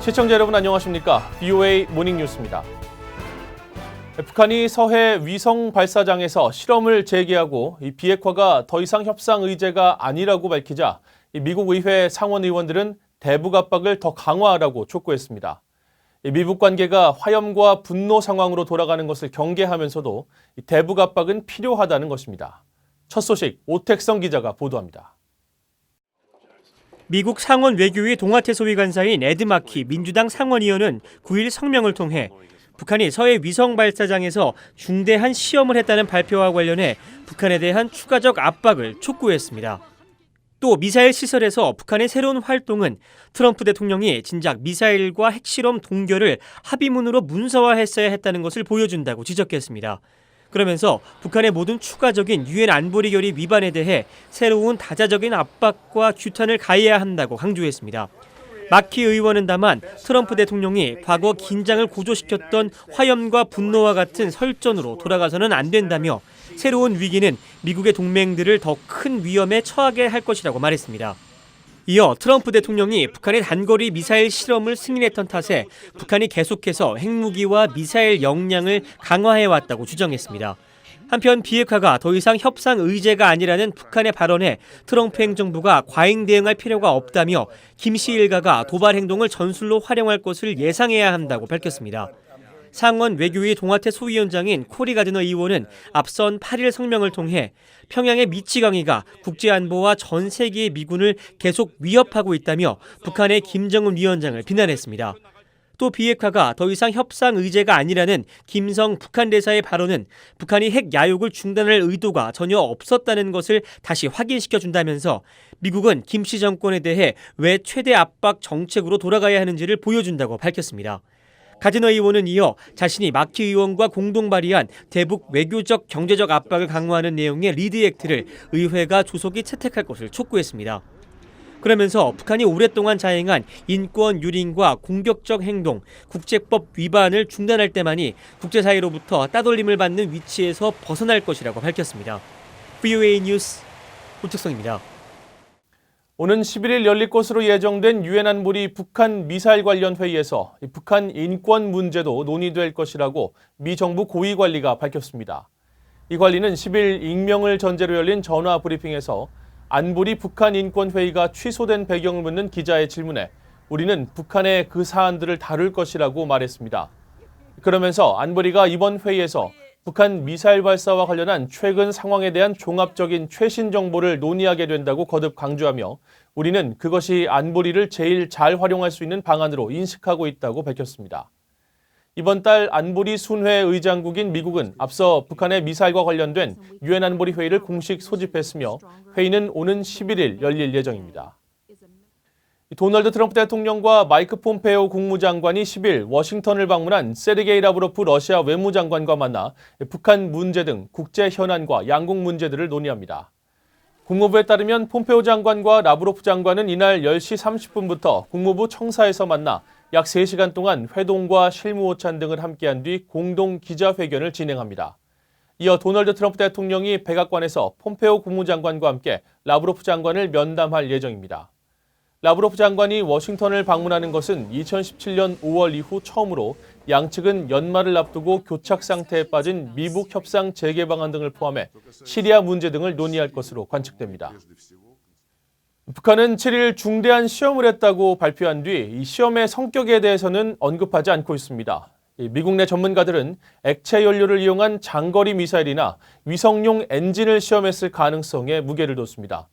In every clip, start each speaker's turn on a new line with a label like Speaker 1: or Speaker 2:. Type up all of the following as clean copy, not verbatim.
Speaker 1: 시청자 여러분 안녕하십니까? BOA 모닝뉴스입니다. 북한이 서해 위성 발사장에서 실험을 재개하고 이 비핵화가 더 이상 협상 의제가 아니라고 밝히자 미국 의회 상원 의원들은 대북 압박을 더 강화하라고 촉구했습니다. 미북 관계가 화염과 분노 상황으로 돌아가는 것을 경계하면서도 대북 압박은 필요하다는 것입니다. 첫 소식 오택성 기자가 보도합니다.
Speaker 2: 미국 상원 외교위 동아태 소위 간사인 에드 마키 민주당 상원의원은 9일 성명을 통해 북한이 서해 위성 발사장에서 중대한 시험을 했다는 발표와 관련해 북한에 대한 추가적 압박을 촉구했습니다. 또 미사일 시설에서 북한의 새로운 활동은 트럼프 대통령이 진작 미사일과 핵실험 동결을 합의문으로 문서화했어야 했다는 것을 보여준다고 지적했습니다. 그러면서 북한의 모든 추가적인 유엔 안보리 결의 위반에 대해 새로운 다자적인 압박과 규탄을 가해야 한다고 강조했습니다. 마키 의원은 다만 트럼프 대통령이 과거 긴장을 고조시켰던 화염과 분노와 같은 설전으로 돌아가서는 안 된다며 새로운 위기는 미국의 동맹들을 더 큰 위험에 처하게 할 것이라고 말했습니다. 이어 트럼프 대통령이 북한의 단거리 미사일 실험을 승인했던 탓에 북한이 계속해서 핵무기와 미사일 역량을 강화해왔다고 주장했습니다. 한편 비핵화가 더 이상 협상 의제가 아니라는 북한의 발언에 트럼프 행정부가 과잉 대응할 필요가 없다며 김씨 일가가 도발 행동을 전술로 활용할 것을 예상해야 한다고 밝혔습니다. 상원 외교위 동아태 소위원장인 코리 가드너 의원은 앞선 8일 성명을 통해 평양의 미치광이가 국제안보와 전 세계의 미군을 계속 위협하고 있다며 북한의 김정은 위원장을 비난했습니다. 또 비핵화가 더 이상 협상 의제가 아니라는 김성 북한 대사의 발언은 북한이 핵 야욕을 중단할 의도가 전혀 없었다는 것을 다시 확인시켜준다면서 미국은 김씨 정권에 대해 왜 최대 압박 정책으로 돌아가야 하는지를 보여준다고 밝혔습니다. 가드너 의원은 이어 자신이 마키 의원과 공동 발의한 대북 외교적 경제적 압박을 강화하는 내용의 리드 액트를 의회가 조속히 채택할 것을 촉구했습니다. 그러면서 북한이 오랫동안 자행한 인권 유린과 공격적 행동, 국제법 위반을 중단할 때만이 국제사회로부터 따돌림을 받는 위치에서 벗어날 것이라고 밝혔습니다. BOA 뉴스 오택성입니다.
Speaker 1: 오는 11일 열릴 것으로 예정된 유엔 안보리 북한 미사일 관련 회의에서 북한 인권 문제도 논의될 것이라고 미 정부 고위 관리가 밝혔습니다. 이 관리는 10일 익명을 전제로 열린 전화 브리핑에서 안보리 북한 인권 회의가 취소된 배경을 묻는 기자의 질문에 우리는 북한의 그 사안들을 다룰 것이라고 말했습니다. 그러면서 안보리가 이번 회의에서 북한 미사일 발사와 관련한 최근 상황에 대한 종합적인 최신 정보를 논의하게 된다고 거듭 강조하며 우리는 그것이 안보리를 제일 잘 활용할 수 있는 방안으로 인식하고 있다고 밝혔습니다. 이번 달 안보리 순회 의장국인 미국은 앞서 북한의 미사일과 관련된 유엔 안보리 회의를 공식 소집했으며 회의는 오는 11일 열릴 예정입니다. 도널드 트럼프 대통령과 마이크 폼페오 국무장관이 10일 워싱턴을 방문한 세르게이 라브로프 러시아 외무장관과 만나 북한 문제 등 국제 현안과 양국 문제들을 논의합니다. 국무부에 따르면 폼페오 장관과 라브로프 장관은 이날 10시 30분부터 국무부 청사에서 만나 약 3시간 동안 회동과 실무 오찬 등을 함께한 뒤 공동 기자회견을 진행합니다. 이어 도널드 트럼프 대통령이 백악관에서 폼페오 국무장관과 함께 라브로프 장관을 면담할 예정입니다. 라브로프 장관이 워싱턴을 방문하는 것은 2017년 5월 이후 처음으로 양측은 연말을 앞두고 교착 상태에 빠진 미북 협상 재개 방안 등을 포함해 시리아 문제 등을 논의할 것으로 관측됩니다. 북한은 7일 중대한 시험을 했다고 발표한 뒤 이 시험의 성격에 대해서는 언급하지 않고 있습니다. 미국 내 전문가들은 액체 연료를 이용한 장거리 미사일이나 위성용 엔진을 시험했을 가능성에 무게를 뒀습니다.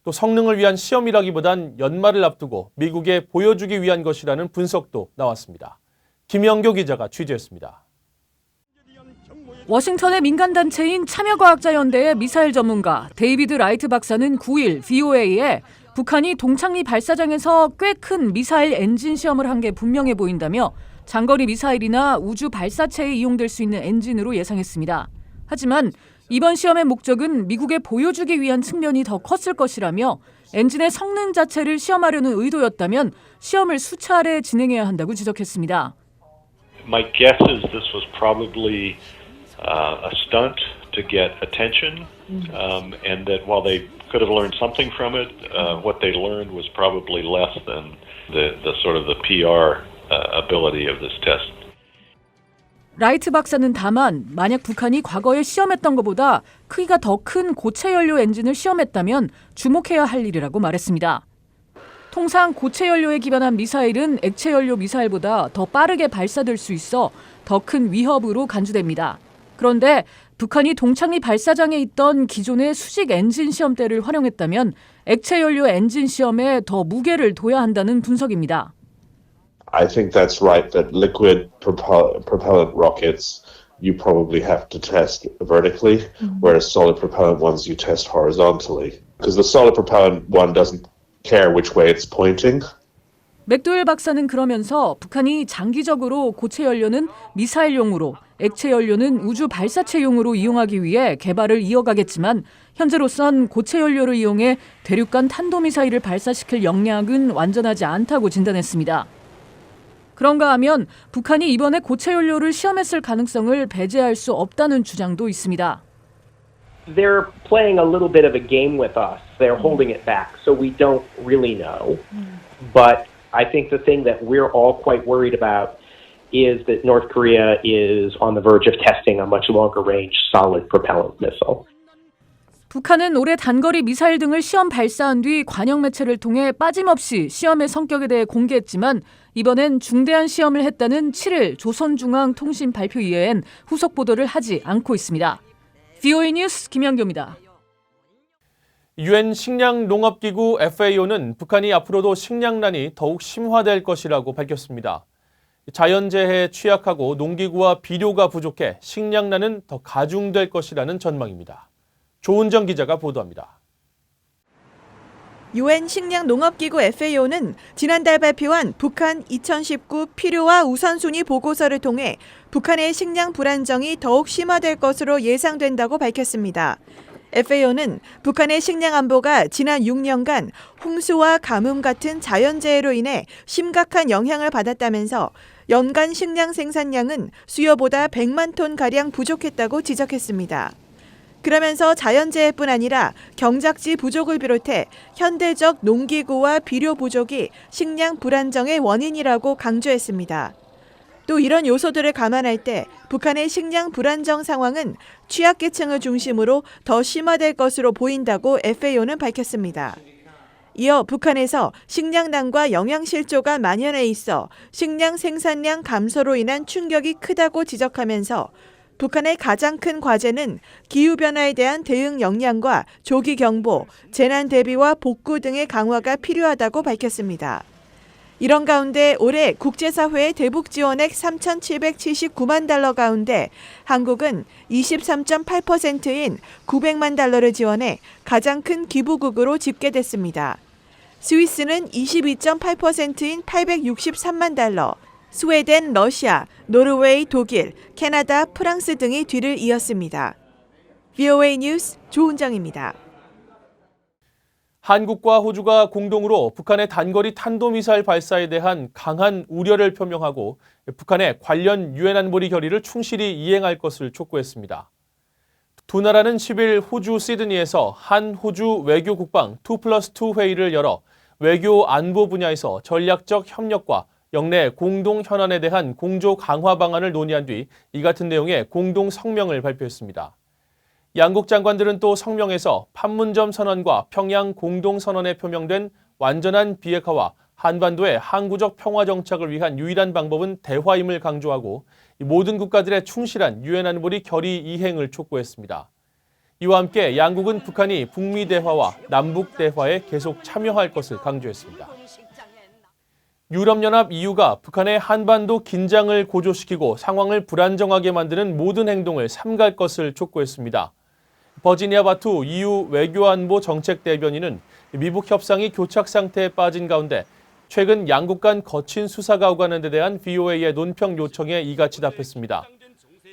Speaker 1: 또 성능을 위한 시험이라기보단 연말을 앞두고 미국에 보여주기 위한 것이라는 분석도 나왔습니다. 김영교 기자가 취재했습니다.
Speaker 3: 워싱턴의 민간단체인 참여과학자연대의 미사일 전문가 데이비드 라이트 박사는 9일 VOA에 북한이 동창리 발사장에서 꽤 큰 미사일 엔진 시험을 한 게 분명해 보인다며 장거리 미사일이나 우주 발사체에 이용될 수 있는 엔진으로 예상했습니다. 하지만 이번 시험의 목적은 미국에 보여주기 위한 측면이 더 컸을 것이라며 엔진의 성능 자체를 시험하려는 의도였다면 시험을 수차례 진행해야 한다고 지적했습니다.
Speaker 4: My guess is this was probably a stunt to get attention, and that while they could have learned something from it, what they learned was probably less than the sort of the PR ability of this test.
Speaker 3: 라이트 박사는 다만 만약 북한이 과거에 시험했던 것보다 크기가 더 큰 고체 연료 엔진을 시험했다면 주목해야 할 일이라고 말했습니다. 통상 고체 연료에 기반한 미사일은 액체 연료 미사일보다 더 빠르게 발사될 수 있어 더 큰 위협으로 간주됩니다. 그런데 북한이 동창리 발사장에 있던 기존의 수직 엔진 시험대를 활용했다면 액체 연료 엔진 시험에 더 무게를 둬야 한다는 분석입니다.
Speaker 5: I think that's right, that liquid propellant rockets you probably have to test vertically, whereas solid propellant ones you test horizontally. Because the solid propellant one doesn't care which way it's pointing.
Speaker 3: 맥도웰 박사는 그러면서 북한이 장기적으로 고체 연료는 미사일용으로, 액체 연료는 우주 발사체용으로 이용하기 위해 개발을 이어가겠지만 현재로선 고체 연료를 이용해 대륙간 탄도미사일을 발사시킬 역량은 완전하지 않다고 진단했습니다. 그런가 하면 북한이 이번에 고체 연료를 시험했을 가능성을 배제할 수 없다는 주장도 있습니다.
Speaker 6: They're playing a little bit of a game with us. They're holding it back, so we don't really know. But I think the thing that we're all quite worried about is that North Korea is on the verge of testing a much longer range solid propellant missile.
Speaker 3: 북한은 올해 단거리 미사일 등을 시험 발사한 뒤 관영 매체를 통해 빠짐없이 시험의 성격에 대해 공개했지만 이번엔 중대한 시험을 했다는 7일 조선중앙통신 발표 이외엔 후속 보도를 하지 않고 있습니다. VOA 뉴스 김연교입니다.
Speaker 1: 유엔 식량농업기구 FAO는 북한이 앞으로도 식량난이 더욱 심화될 것이라고 밝혔습니다. 자연재해에 취약하고 농기구와 비료가 부족해 식량난은 더 가중될 것이라는 전망입니다. 조은정 기자가 보도합니다.
Speaker 7: 유엔 식량농업기구 FAO는 지난달 발표한 북한 2019 필요와 우선순위 보고서를 통해 북한의 식량 불안정이 더욱 심화될 것으로 예상된다고 밝혔습니다. FAO는 북한의 식량 안보가 지난 6년간 홍수와 가뭄 같은 자연재해로 인해 심각한 영향을 받았다면서 연간 식량 생산량은 수요보다 100만 톤가량 부족했다고 지적했습니다. 그러면서 자연재해뿐 아니라 경작지 부족을 비롯해 현대적 농기구와 비료 부족이 식량 불안정의 원인이라고 강조했습니다. 또 이런 요소들을 감안할 때 북한의 식량 불안정 상황은 취약계층을 중심으로 더 심화될 것으로 보인다고 FAO는 밝혔습니다. 이어 북한에서 식량난과 영양실조가 만연해 있어 식량 생산량 감소로 인한 충격이 크다고 지적하면서 북한의 가장 큰 과제는 기후변화에 대한 대응 역량과 조기 경보, 재난 대비와 복구 등의 강화가 필요하다고 밝혔습니다. 이런 가운데 올해 국제사회의 대북 지원액 3,779만 달러 가운데 한국은 23.8%인 900만 달러를 지원해 가장 큰 기부국으로 집계됐습니다. 스위스는 22.8%인 863만 달러, 스웨덴, 러시아, 노르웨이, 독일, 캐나다, 프랑스 등이 뒤를 이었습니다. VOA 뉴스 조은정입니다.
Speaker 1: 한국과 호주가 공동으로 북한의 단거리 탄도미사일 발사에 대한 강한 우려를 표명하고 북한의 관련 유엔 안보리 결의를 충실히 이행할 것을 촉구했습니다. 두 나라는 10일 호주 시드니에서 한-호주 외교국방 2+2 회의를 열어 외교 안보 분야에서 전략적 협력과 영내 공동 현안에 대한 공조 강화 방안을 논의한 뒤 이 같은 내용의 공동 성명을 발표했습니다. 양국 장관들은 또 성명에서 판문점 선언과 평양 공동 선언에 표명된 완전한 비핵화와 한반도의 항구적 평화 정착을 위한 유일한 방법은 대화임을 강조하고 모든 국가들의 충실한 유엔 안보리 결의 이행을 촉구했습니다. 이와 함께 양국은 북한이 북미 대화와 남북 대화에 계속 참여할 것을 강조했습니다. 유럽연합 EU가 북한의 한반도 긴장을 고조시키고 상황을 불안정하게 만드는 모든 행동을 삼갈 것을 촉구했습니다. 버지니아 바투 EU 외교안보 정책 대변인은 미북 협상이 교착 상태에 빠진 가운데 최근 양국 간 거친 수사가 오가는 데 대한 VOA의 논평 요청에 이같이 답했습니다.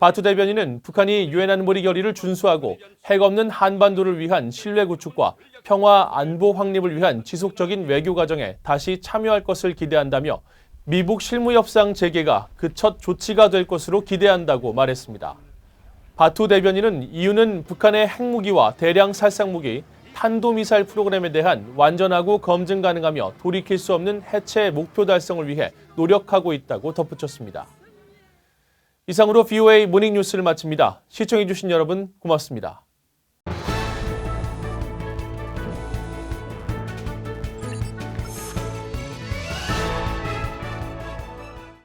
Speaker 1: 바투 대변인은 북한이 유엔 안보리 결의를 준수하고 핵 없는 한반도를 위한 신뢰 구축과 평화 안보 확립을 위한 지속적인 외교 과정에 다시 참여할 것을 기대한다며 미북 실무 협상 재개가 그 첫 조치가 될 것으로 기대한다고 말했습니다. 바투 대변인은 EU는 북한의 핵무기와 대량 살상무기, 탄도미사일 프로그램에 대한 완전하고 검증 가능하며 돌이킬 수 없는 해체 목표 달성을 위해 노력하고 있다고 덧붙였습니다. 이상으로 VOA 모닝뉴스를 마칩니다. 시청해주신 여러분 고맙습니다.